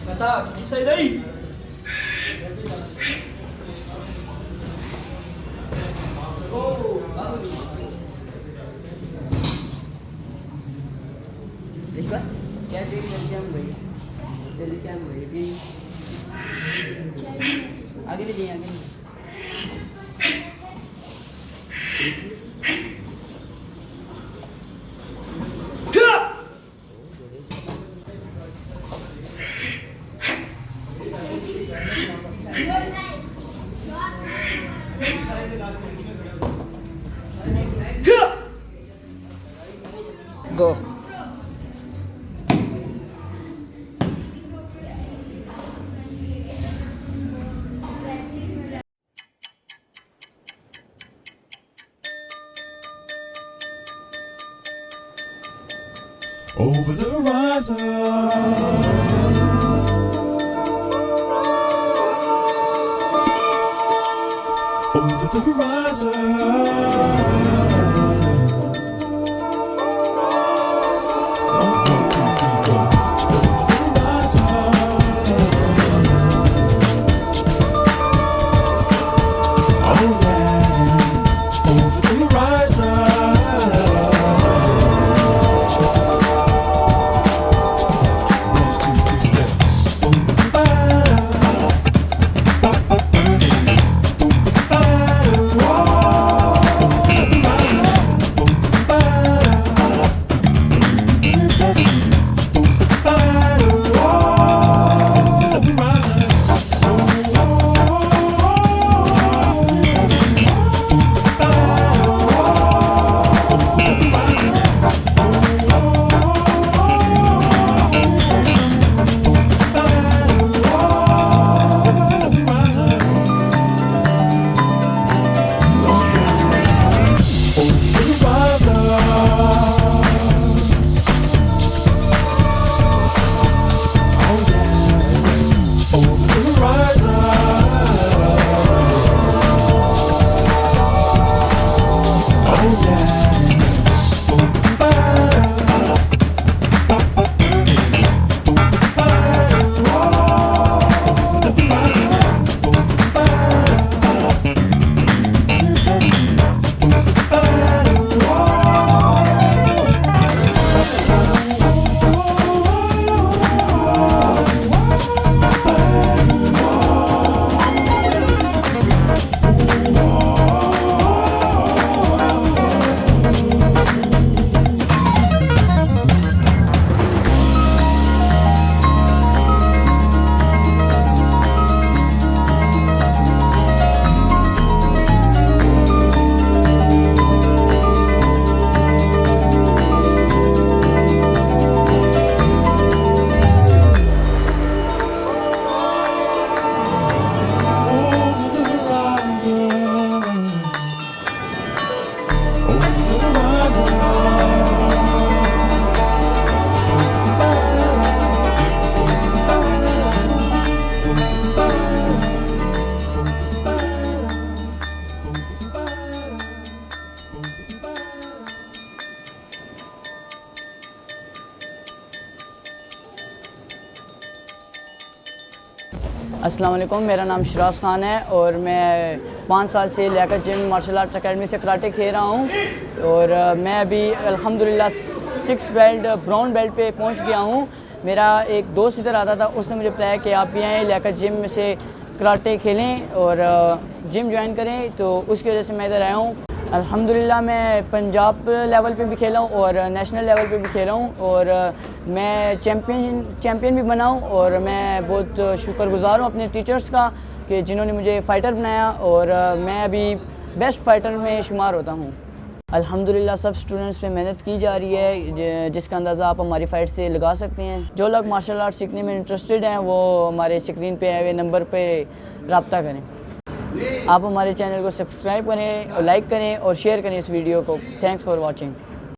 Kata, kisay day. Risbah, jadi jam bayi, jadi jam bayi. आगे भी दिए आगे गो Over the horizon, over the horizon. अस्सलाम वालेकुम, मेरा नाम शिराज ख़ान है और मैं 5 साल से Liaquat gym martial art academy से कराटे खेल रहा हूँ और मैं अभी अल्हम्दुलिल्लाह 6 बेल्ट ब्राउन बेल्ट पे पहुँच गया हूँ। मेरा एक दोस्त इधर आता था, उसने मुझे बताया कि आप भी आएँ लियाकत जिम में से कराटे खेलें और जिम ज्वाइन करें, तो उसकी वजह से मैं इधर आया हूँ। अल्हम्दुलिल्लाह मैं पंजाब लेवल पे भी खेला हूँ और नेशनल लेवल पे भी खेला हूँ और मैं चैम्पियन भी बना हूँ और मैं बहुत शुक्रगुज़ार हूँ अपने टीचर्स का कि जिन्होंने मुझे फ़ाइटर बनाया और मैं अभी बेस्ट फ़ाइटर में शुमार होता हूँ। अल्हम्दुलिल्लाह सब स्टूडेंट्स पे मेहनत की जा रही है, जिसका अंदाज़ा आप हमारी फ़ाइट से लगा सकते हैं। जो लोग मार्शल आर्ट सीखने में इंटरेस्टेड हैं वो हमारे स्क्रीन पे आए हुए नंबर पे रब्ता करें। आप हमारे चैनल को सब्सक्राइब करें और लाइक करें और शेयर करें इस वीडियो को। Thanks for watching.